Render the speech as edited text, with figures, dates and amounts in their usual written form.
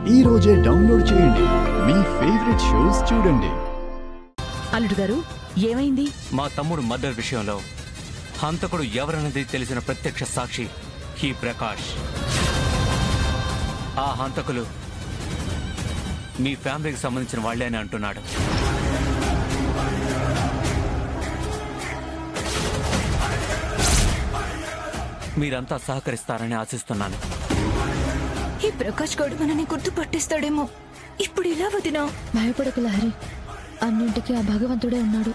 ఈ రోజే డౌన్లోడ్ చేయండి, మీ ఫేవరెట్ షోస్ చూడండి. అల్లుడు గారు, ఏమైంది? మా తమ్ముడు మర్డర్ విషయంలో హంతకుడు ఎవరన్నది తెలిసిన ప్రత్యక్ష సాక్షి ఈ ప్రకాష్. ఆ హంతకులు మీ ఫ్యామిలీకి సంబంధించిన వాళ్లే అని అంటున్నాడు. మీరంతా సహకరిస్తారని ఆశిస్తున్నాను. ఈ ప్రకాష్ గౌడ్ మనని గుర్తుపట్టేస్తాడేమో. ఇప్పుడు ఇలా వదినా? భయపడకు లహరి, అన్నింటికీ ఆ భగవంతుడే ఉన్నాడు.